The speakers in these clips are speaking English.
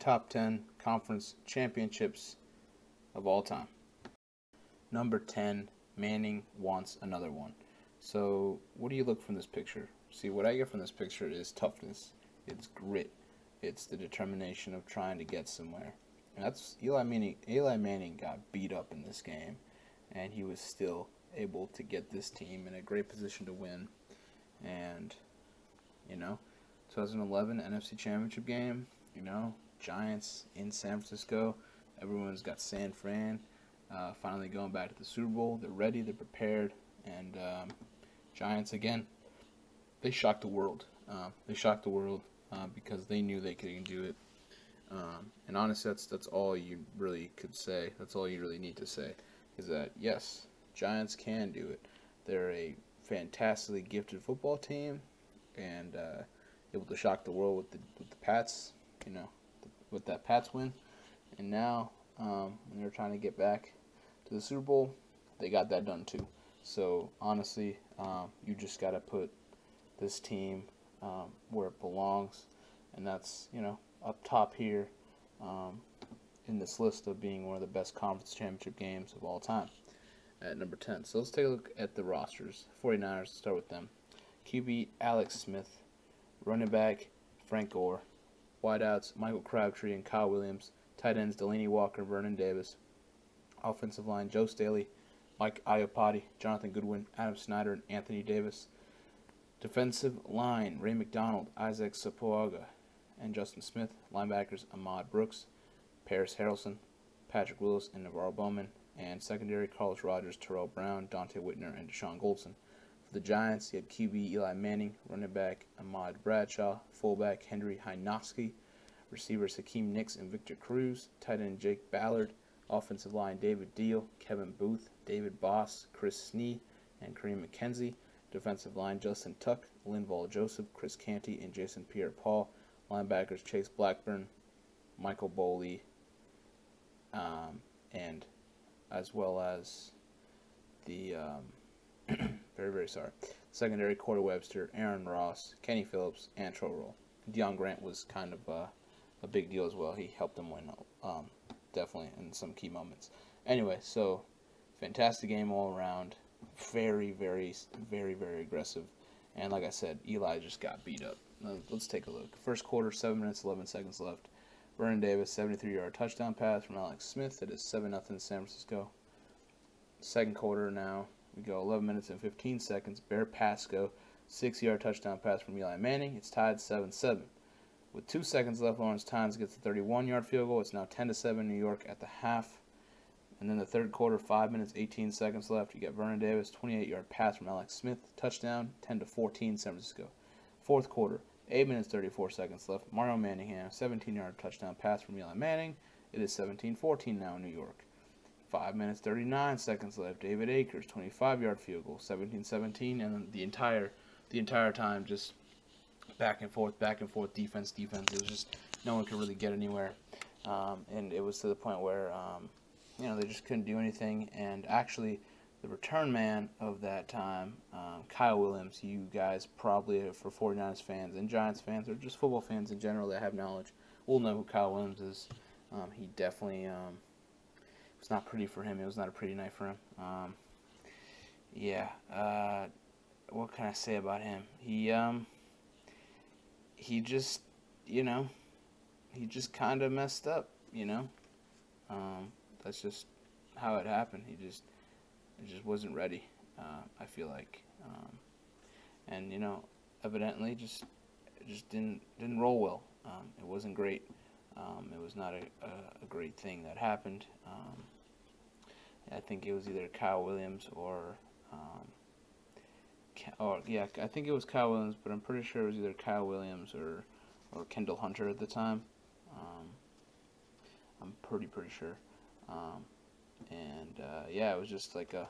top 10 conference championships of all time. Number 10, Manning wants another one. So, what do you look from this picture? See, what I get from this picture is toughness, it's grit, it's the determination of trying to get somewhere. And that's Eli Manning. Eli Manning got beat up in this game, and he was still able to get this team in a great position to win. And, 2011 NFC Championship game, Giants in San Francisco. Everyone's got San Fran finally going back to the Super Bowl. They're ready, they're prepared, and Giants, again, they shocked the world. Because they knew they could do it. And honestly, that's all you really could say. That's all you really need to say, is that, yes, Giants can do it. They're a fantastically gifted football team, and able to shock the world with the Pats, with that Pats win. And now, when they're trying to get back to the Super Bowl, they got that done too. So honestly, you just got to put this team where it belongs, and that's up top here in this list of being one of the best conference championship games of all time at number 10. So let's take a look at the rosters. 49ers, start with them. QB Alex Smith, running back Frank Gore, wideouts Michael Crabtree and Kyle Williams, tight ends Delanie Walker, Vernon Davis, offensive line Joe Staley, Mike Iupati, Jonathan Goodwin, Adam Snyder, and Anthony Davis. Defensive line Ray McDonald, Isaac Sapoaga, and Justin Smith. Linebackers Ahmad Brooks, Paris Harrelson, Patrick Willis, and Navarro Bowman. And secondary Carlos Rogers, Terrell Brown, Dante Whitner, and Deshaun Goldson. For the Giants, you had QB Eli Manning, running back Ahmad Bradshaw, fullback Henry Hynoski, receivers Hakeem Nicks and Victor Cruz, tight end Jake Ballard, offensive line David Deal, Kevin Booth, David Boss, Chris Snee, and Kareem McKenzie. Defensive line Justin Tuck, Linval Joseph, Chris Canty, and Jason Pierre-Paul. Linebackers Chase Blackburn, Michael Boley, and as well as the secondary Corey Webster, Aaron Ross, Kenny Phillips, and Troy Roll. Deion Grant was kind of a big deal as well. He helped them win, definitely in some key moments. Anyway, so fantastic game all around. Very, very, very, very aggressive. And like I said, Eli just got beat up. Let's take a look. First quarter, 7 minutes, 11 seconds left. Vernon Davis, 73-yard touchdown pass from Alex Smith. It is 7-0 San Francisco. Second quarter now, we go 11 minutes and 15 seconds. Bear Pasco, 6-yard touchdown pass from Eli Manning. It's tied 7-7. With 2 seconds left, Lawrence Tynes gets the 31-yard field goal. It's now 10-7 New York at the half. And then the third quarter, 5 minutes, 18 seconds left. You get Vernon Davis, 28-yard pass from Alex Smith, touchdown, 10-14 San Francisco. Fourth quarter, 8 minutes, 34 seconds left. Mario Manningham, 17-yard touchdown pass from Eli Manning. It is 17-14 now in New York. 5 minutes, 39 seconds left. David Akers, 25-yard field goal, 17-17, and then the entire time just back and forth, defense. It was just no one could really get anywhere, and it was to the point where they just couldn't do anything. And actually, the return man of that time, Kyle Williams, you guys probably, for 49ers fans and Giants fans, or just football fans in general that have knowledge, will know who Kyle Williams is. He definitely, it was not pretty for him. It was not a pretty night for him. What can I say about him? He just, he just kind of messed up, That's just how it happened. He just wasn't ready, I feel like. And, evidently it just didn't roll well. It wasn't great. It was not a great thing that happened. I think it was either Kyle Williams or I think it was Kyle Williams, but I'm pretty sure it was either Kyle Williams or Kendall Hunter at the time. I'm pretty sure. It was just like a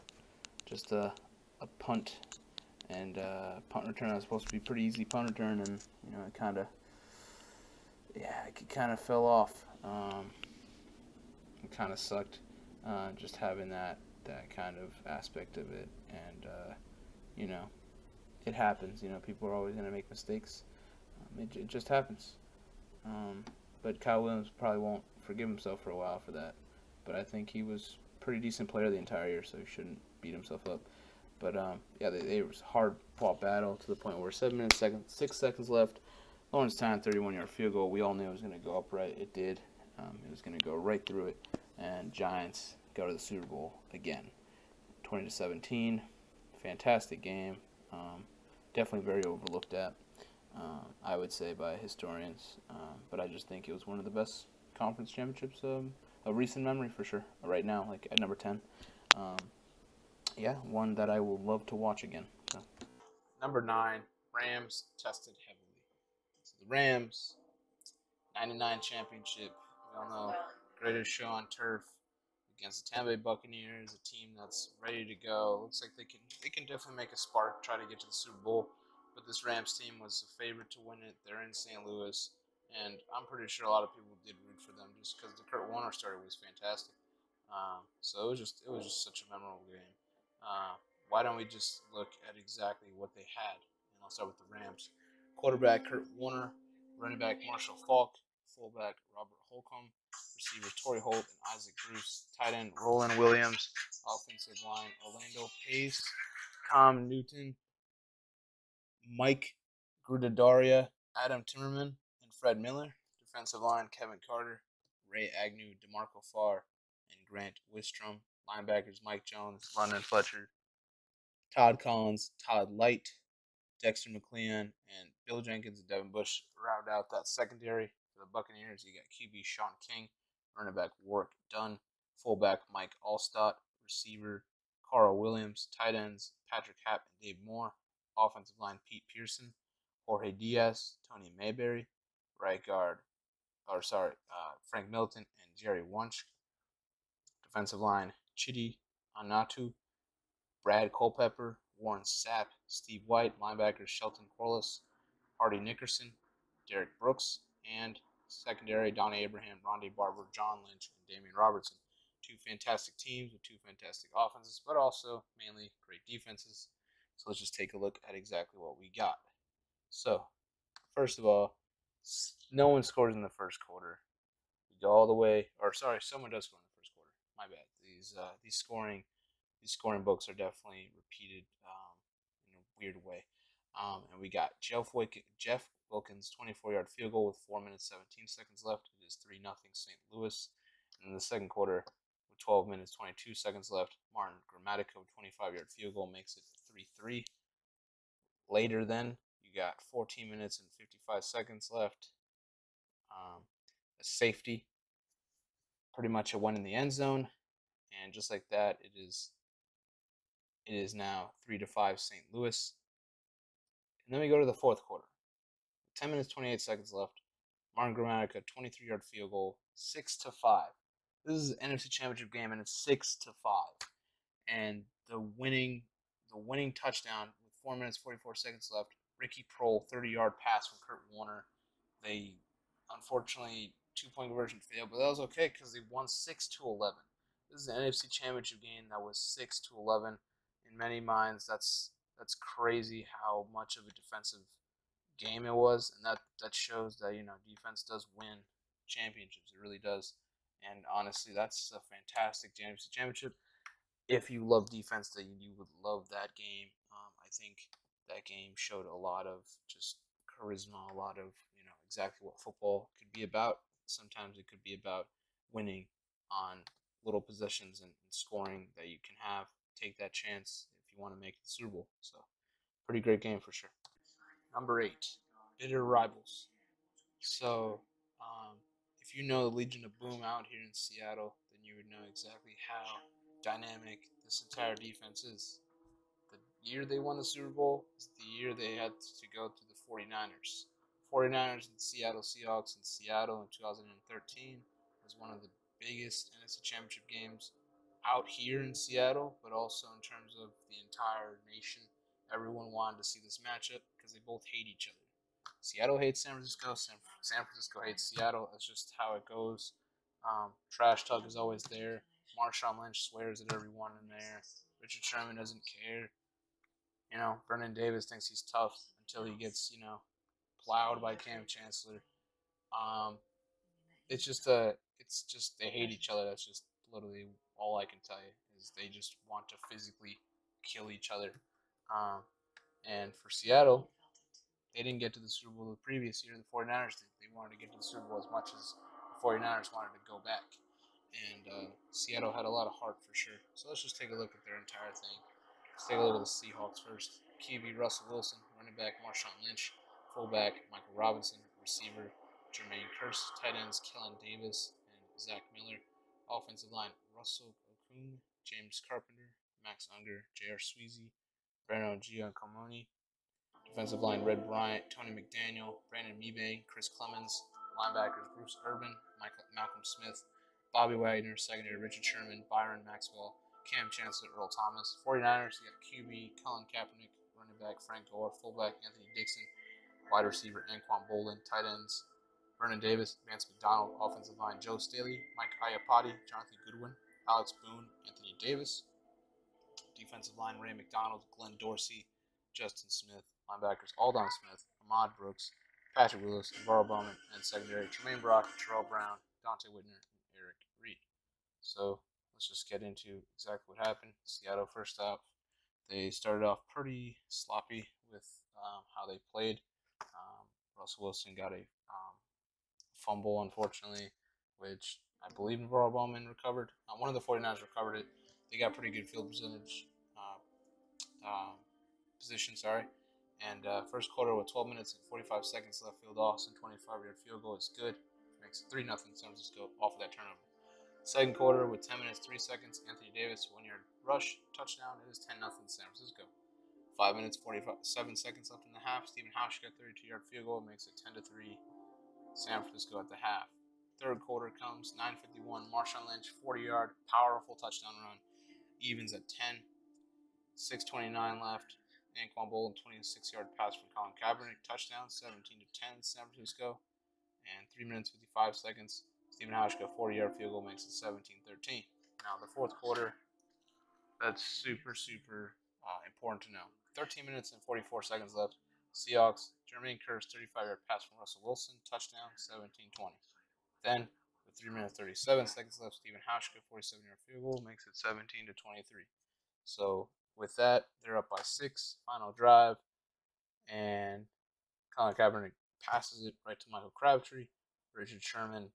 punt, and punt return was supposed to be pretty easy punt return, and it kind of fell off. It kind of sucked, just having that kind of aspect of it, and it happens. People are always going to make mistakes. It just happens. but Kyle Williams probably won't forgive himself for a while for that. But I think he was a pretty decent player the entire year, so he shouldn't beat himself up. But yeah, it was a hard fought battle to the point where 6 seconds left. Lawrence Tyne 31-yard field goal. We all knew it was going to go upright. It did. It was going to go right through it, and Giants go to the Super Bowl again, 20-17. Fantastic game. Definitely very overlooked at, I would say, by historians. But I just think it was one of the best conference championships of recent memory for sure. Right now, like at number 10. Yeah, one that I will love to watch again. So. Number 9, Rams tested heavily. So the Rams, 99 championship. We all know, greatest show on turf against the Tampa Bay Buccaneers, a team that's ready to go. Looks like they can definitely make a spark, try to get to the Super Bowl. But this Rams team was a favorite to win it. They're in St. Louis, and I'm pretty sure a lot of people did root for them just because the Kurt Warner starter was fantastic. So it was just such a memorable game. Why don't we just look at exactly what they had? And I'll start with the Rams. Quarterback Kurt Warner, running back Marshall Faulk, fullback Robert Holcomb, receiver Torrey Holt and Isaac Bruce, tight end Roland Williams, offensive line Orlando Pace, Cam Newton, Mike Grudadaria, Adam Timmerman, and Fred Miller. Defensive line Kevin Carter, Ray Agnew, DeMarco Farr, and Grant Wistrom. Linebackers Mike Jones, London Fletcher, Todd Collins, Todd Light, Dexter McLeon, and Bill Jenkins and Devin Bush round out that secondary. For the Buccaneers, you got QB Sean King, running back Warwick Dunn, fullback Mike Allstott, receiver Carl Williams, tight ends Patrick Happ and Dave Moore, offensive line Pete Pearson, Jorge Diaz, Tony Mayberry, right guard, Frank Milton and Jerry Wunsch, defensive line Chidi Anatu, Brad Culpepper, Warren Sapp, Steve White, linebackers Shelton Corliss, Hardy Nickerson, Derek Brooks, and secondary Donnie Abraham, Rondé Barber, John Lynch, and Damian Robertson. Two fantastic teams with two fantastic offenses, but also mainly great defenses. So let's just take a look at exactly what we got. So, first of all, no one scores in the first quarter. We go all the way, someone does score in the first quarter. My bad. These scoring books are definitely repeated in a weird way. And we got Jeff Wilkins' 24-yard field goal with 4 minutes 17 seconds left. It is 3-0 St. Louis. And in the second quarter, with 12 minutes 22 seconds left, Martin Grammatico 25-yard field goal makes it 3-3. Later then, you got 14 minutes and 55 seconds left. A safety, pretty much a one in the end zone. And just like that, it is now 3-5 St. Louis. And then we go to the fourth quarter. 10 minutes 28 seconds left. Martin Gramatica 23-yard field goal, 6-5. This is an NFC Championship game, and it's 6-5. And the winning touchdown with 4 minutes 44 seconds left. Ricky Prohl 30-yard pass from Kurt Warner. They unfortunately 2-point conversion failed, but that was okay because they won 6-11. This is an NFC Championship game that was 6-11. In many minds, that's crazy how much of a defensive game it was, and that shows that defense does win championships. It really does. And honestly, that's a fantastic NFC Championship. If you love defense, then you would love that game. I think that game showed a lot of just charisma, a lot of exactly what football could be about. Sometimes it could be about winning on little possessions and scoring that you can have. Take that chance if you want to make the Super Bowl. So, pretty great game for sure. Number 8, bitter rivals. So, if you know the Legion of Boom out here in Seattle, then you would know exactly how dynamic this entire defense is. The year they won the Super Bowl is the year they had to go to the 49ers. 49ers and Seattle Seahawks in Seattle in 2013 was one of the biggest NFC Championship games out here in Seattle, but also in terms of the entire nation. Everyone wanted to see this matchup because they both hate each other. Seattle hates San Francisco. San Francisco hates Seattle. That's just how it goes. Trash talk is always there. Marshawn Lynch swears at everyone in there. Richard Sherman doesn't care. Vernon Davis thinks he's tough until he gets, plowed by Cam Chancellor. it's just they hate each other. That's just literally all I can tell you is they just want to physically kill each other. Um, and for Seattle, they didn't get to the Super Bowl the previous year. The 49ers did. They wanted to get to the Super Bowl as much as the 49ers wanted to go back. And Seattle had a lot of heart for sure. So let's just take a look at their entire thing. Let's take a look at the Seahawks first. QB Russell Wilson, running back Marshawn Lynch, fullback Michael Robinson, receiver Jermaine Kearse, tight ends Kellen Davis and Zach Miller, offensive line Russell Okung, James Carpenter, Max Unger, J.R. Sweezy, Brandon Giancomoni, defensive line Red Bryant, Tony McDaniel, Brandon Mebane, Chris Clemens, linebackers Bruce Urban, Malcolm Smith, Bobby Wagner, secondary Richard Sherman, Byron Maxwell, Cam Chancellor, Earl Thomas. 49ers, you got QB Colin Kaepernick, running back Frank Gore, fullback Anthony Dixon, wide receiver Anquan Bolden, tight ends Vernon Davis, Vance McDonald, offensive line Joe Staley, Mike Iapati, Jonathan Goodwin, Alex Boone, Anthony Davis, defensive line Ray McDonald, Glenn Dorsey, Justin Smith, linebackers Aldon Smith, Ahmad Brooks, Patrick Willis, Navarro Bowman, and secondary Tremaine Brock, Terrell Brown, Dante Whitner, and Eric Reed. So let's just get into exactly what happened. Seattle, first off, they started off pretty sloppy with how they played. Russell Wilson got a fumble, unfortunately, which I believe Navarro Bowman recovered. One of the 49ers recovered it. They got pretty good field position, sorry. And first quarter with 12 minutes and 45 seconds left, field Austin 25-yard field goal is good. Makes it 3-0 San Francisco off of that turnover. Second quarter with 10 minutes 3 seconds, Anthony Davis 1-yard rush touchdown. It is 10-0 San Francisco. 5 minutes 47 seconds left in the half. Stephen Hausch got 32-yard field goal, makes it 10-3 San Francisco at the half. Third quarter comes 9:51. Marshawn Lynch 40-yard powerful touchdown run, evens at 10. 6:29 left. Anquan Bolden 26-yard pass from Colin Kaepernick, touchdown, 17-10 San Francisco. And 3 minutes 55 seconds. Stephen Hausch got 40-yard field goal, makes it 17-13. Now the fourth quarter, that's super important to know. 13 minutes and 44 seconds left. Seahawks, Jermaine Kearse 35-yard pass from Russell Wilson, touchdown, 17-20. Then with 3 minutes 37 seconds left, Stephen Hausch got 47-yard field goal, makes it 17-23. So with that, they're up by 6. Final drive, and Colin Kaepernick passes it right to Michael Crabtree. Richard Sherman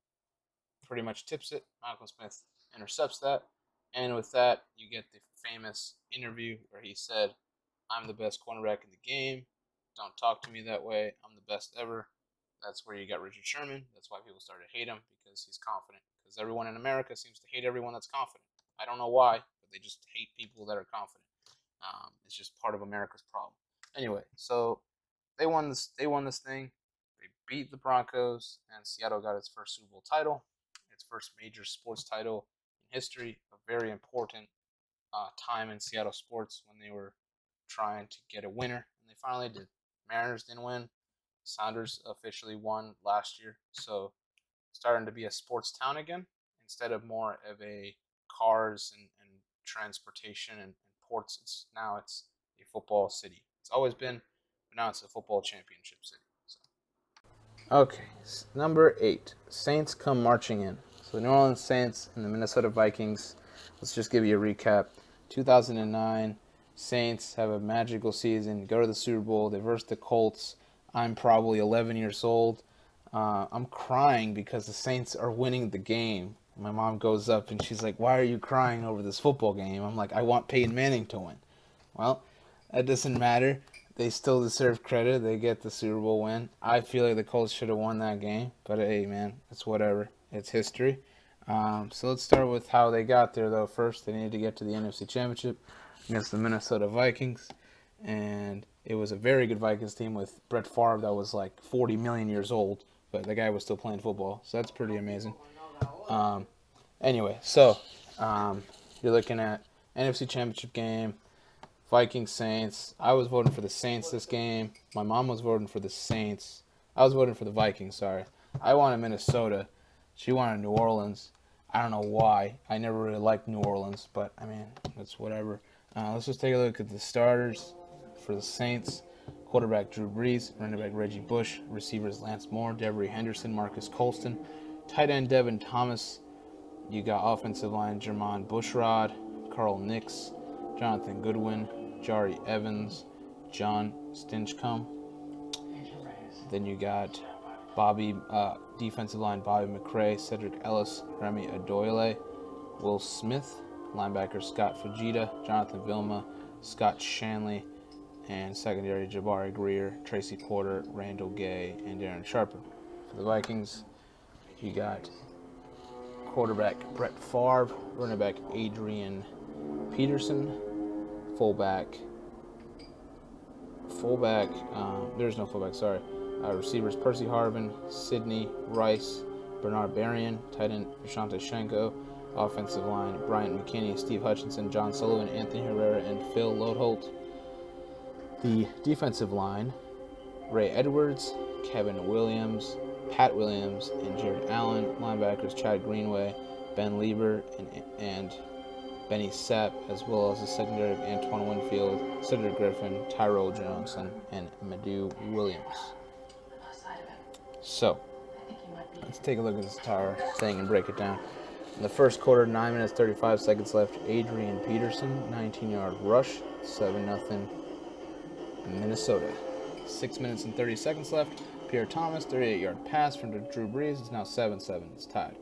pretty much tips it. Malcolm Smith intercepts that. And with that, you get the famous interview where he said, "I'm the best cornerback in the game. Don't talk to me that way. I'm the best ever." That's where you got Richard Sherman. That's why people started to hate him, because he's confident. Because everyone in America seems to hate everyone that's confident. I don't know why, but they just hate people that are confident. It's just part of America's problem. Anyway, so they won this. They won this thing. They beat the Broncos, and Seattle got its first Super Bowl title, its first major sports title in history. A very important time in Seattle sports when they were trying to get a winner, and they finally did. Mariners didn't win. Sounders officially won last year, so starting to be a sports town again instead of more of a cars and transportation and ports. It's a football city. It's always been, but now it's a football championship city. So. Okay, number 8. Saints come marching in. So the New Orleans Saints and the Minnesota Vikings. Let's just give you a recap. 2009, Saints have a magical season. Go to the Super Bowl. They verse the Colts. I'm probably 11 years old. I'm crying because the Saints are winning the game. My mom goes up and she's like, "Why are you crying over this football game?" I'm like, "I want Peyton Manning to win." Well, that doesn't matter. They still deserve credit. They get the Super Bowl win. I feel like the Colts should have won that game. But hey, man, it's whatever. It's history. So let's start with how they got there, though. First, they needed to get to the NFC Championship against the Minnesota Vikings. And it was a very good Vikings team with Brett Favre that was like 40 million years old. But the guy was still playing football. So that's pretty amazing. Anyway, so you're looking at NFC Championship game, Vikings Saints. I was voting for the Saints this game. My mom was voting for the Saints. I was voting for the Vikings, sorry. I wanted Minnesota. She wanted New Orleans. I don't know why. I never really liked New Orleans, but I mean, it's whatever. Let's just take a look at the starters for the Saints. Quarterback Drew Brees, running back Reggie Bush, receivers Lance Moore, Devery Henderson, Marcus Colston, Tight end Devin Thomas. You got offensive line Jermon Bushrod, Carl Nix, Jonathan Goodwin, Jari Evans, John Stinchcomb. Then you got defensive line Bobby McCray, Cedric Ellis, Remy Adoyle, Will Smith, linebacker Scott Fujita, Jonathan Vilma, Scott Shanley, and secondary Jabari Greer, Tracy Porter, Randall Gay, and Darren Sharper. For the Vikings, you got quarterback Brett Favre, running back Adrian Peterson, there's no fullback, sorry. Receivers Percy Harvin, Sidney Rice, Bernard Berrien, tight end Prashanta Shenko, offensive line Bryant McKinney, Steve Hutchinson, John Sullivan, Anthony Herrera, and Phil Lodeholt. The defensive line, Ray Edwards, Kevin Williams, Pat Williams, and Jared Allen. Linebackers Chad Greenway, Ben Lieber, and Benny Sapp, as well as the secondary of Antoine Winfield, Cedric Griffin, Tyrell Johnson, and Madu Williams. So, let's take a look at this entire thing and break it down. In the first quarter, 9 minutes, 35 seconds left. Adrian Peterson, 19-yard rush, 7-0 Minnesota. 6 minutes and 30 seconds left. Pierre Thomas, 38-yard pass from Drew Brees. It's now 7-7. It's tied.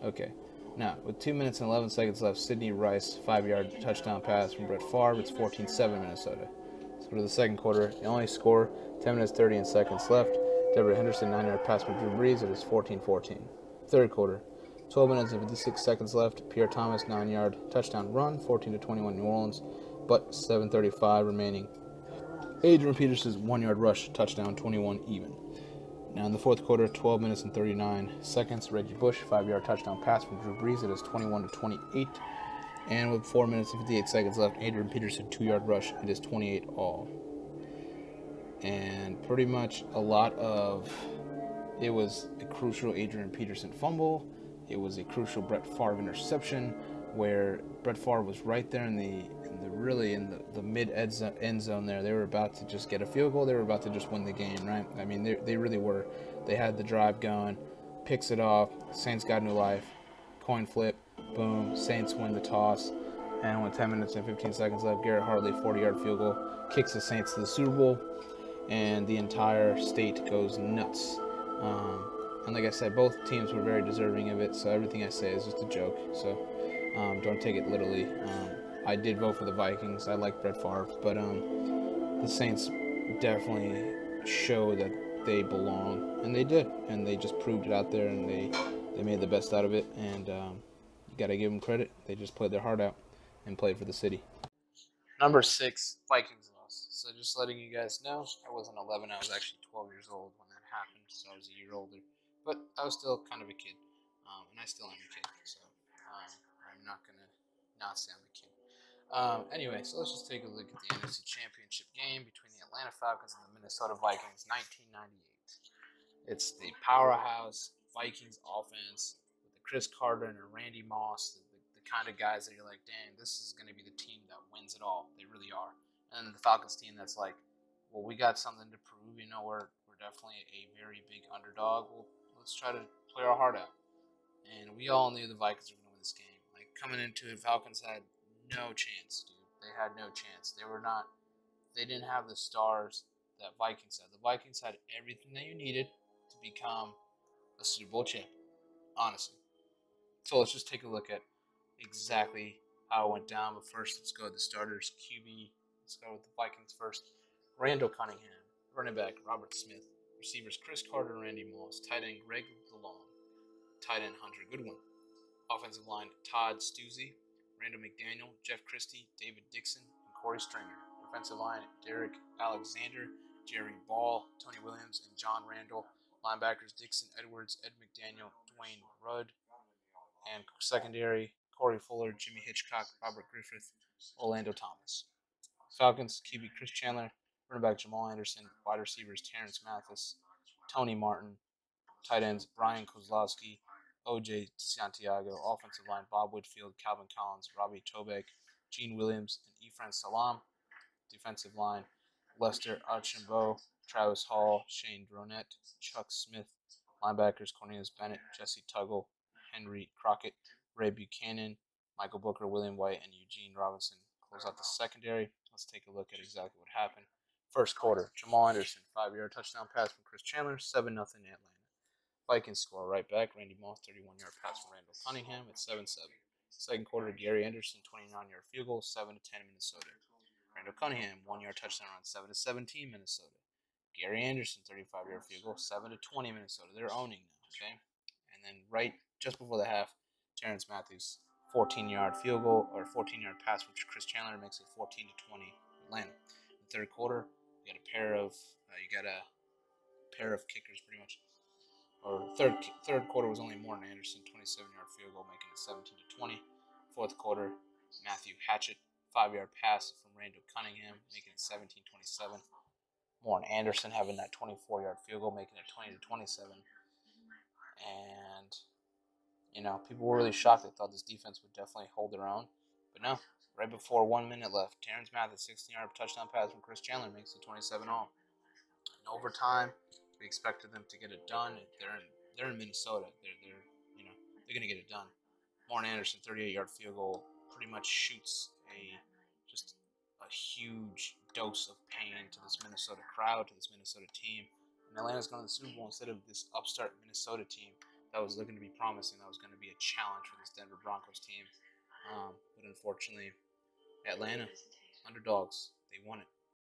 Okay. Now, with 2 minutes and 11 seconds left, Sidney Rice, 5-yard touchdown pass from Brett Favre. It's 14-7 Minnesota. So to the second quarter, the only score, 10 minutes, 30 seconds left. Deborah Henderson, 9-yard pass from Drew Brees. It is 14-14. Third quarter, 12 minutes and 56 seconds left. Pierre Thomas, 9-yard touchdown run, 14-21 New Orleans, but 7:35 remaining. Adrian Peterson's 1-yard rush, touchdown, 21 even. Now in the fourth quarter, 12 minutes and 39 seconds, Reggie Bush, 5-yard touchdown pass from Drew Brees. It is 21-28. And with 4 minutes and 58 seconds left, Adrian Peterson, 2-yard rush. It is 28 all. And pretty much it was a crucial Adrian Peterson fumble. It was a crucial Brett Favre interception where Brett Favre was right there in the mid end zone there. They were about to just get a field goal. They were about to just win the game, right? I mean, they really were. They had the drive going, picks it off. Saints got new life. Coin flip, boom. Saints win the toss. And with 10 minutes and 15 seconds left, Garrett Hartley, 40-yard field goal, kicks the Saints to the Super Bowl, and the entire state goes nuts. And like I said, both teams were very deserving of it, so everything I say is just a joke. So don't take it literally. I did vote for the Vikings. I like Brett Favre, but the Saints definitely show that they belong, and they did, and they just proved it out there, and they made the best out of it, and you got to give them credit. They just played their heart out and played for the city. Number 6, Vikings lost. So just letting you guys know, I wasn't 11. I was actually 12 years old when that happened, so I was a year older. But I was still kind of a kid, and I still am a kid, so I'm not going to not say I'm a kid. Anyway, so let's just take a look at the NFC Championship game between the Atlanta Falcons and the Minnesota Vikings, 1998. It's the powerhouse Vikings offense with the Chris Carter and the Randy Moss, the kind of guys that you're like, dang, this is going to be the team that wins it all. They really are. And the Falcons team that's like, well, we got something to prove. You know, we're definitely a very big underdog. Well, let's try to play our heart out. And we all knew the Vikings were going to win this game. Like, coming into it, Falcons had no chance, dude. They had no chance. They didn't have the stars that Vikings had. The Vikings had everything that you needed to become a Super Bowl champion, honestly. So let's just take a look at exactly how it went down. But first, let's go with the starters. QB, let's go with the Vikings first. Randall Cunningham, running back Robert Smith, receivers Chris Carter and Randy Moss, tight end Greg DeLong, tight end Hunter Goodwin, offensive line Todd Stuzzi, Randall McDaniel, Jeff Christie, David Dixon, and Corey Stringer. Defensive line Derek Alexander, Jerry Ball, Tony Williams, and John Randall. Linebackers Dixon Edwards, Ed McDaniel, Dwayne Rudd, and secondary Corey Fuller, Jimmy Hitchcock, Robert Griffith, Orlando Thomas. Falcons QB Chris Chandler, running back Jamal Anderson, wide receivers Terrence Mathis, Tony Martin, tight ends Brian Kozlowski, O.J. Santiago, offensive line Bob Whitfield, Calvin Collins, Robbie Tobeck, Gene Williams, and Efren Salam. Defensive line Lester Archambault, Travis Hall, Shane Dronette, Chuck Smith. Linebackers, Cornelius Bennett, Jesse Tuggle, Henry Crockett, Ray Buchanan, Michael Booker, William White, and Eugene Robinson close out the secondary. Let's take a look at exactly what happened. First quarter, Jamal Anderson, 5-yard touchdown pass from Chris Chandler, 7-0 Atlanta. Vikings score right back. Randy Moss, 31-yard pass from Randall Cunningham at 7-7. Second quarter, Gary Anderson, 29-yard field goal, 7-10 Minnesota. Randall Cunningham, 1-yard touchdown run, 7-17 Minnesota. Gary Anderson, 35-yard field goal, 7-20 Minnesota. They're owning now, okay? And then right just before the half, Terrence Matthews, 14-yard field goal or 14-yard pass from Chris Chandler makes it 14-20 Atlanta. In the third quarter, you got a pair of kickers pretty much. Or third quarter was only Morton Anderson, 27-yard field goal, making it 17-20. Fourth quarter, Matthew Hatchett, 5-yard pass from Randall Cunningham, making it 17-27. Morton Anderson having that 24-yard field goal, making it 20-27. And people were really shocked. They thought this defense would definitely hold their own, but no. Right before 1 minute left, Terrence Matthews, 16-yard touchdown pass from Chris Chandler, makes it 27-all. In overtime, we expected them to get it done. They're in Minnesota. They're gonna get it done. Morton Anderson, 38-yard field goal, pretty much shoots just a huge dose of pain to this Minnesota crowd, to this Minnesota team. And Atlanta's going to the Super Bowl instead of this upstart Minnesota team that was looking to be promising, that was going to be a challenge for this Denver Broncos team. But unfortunately, Atlanta, underdogs, they won it.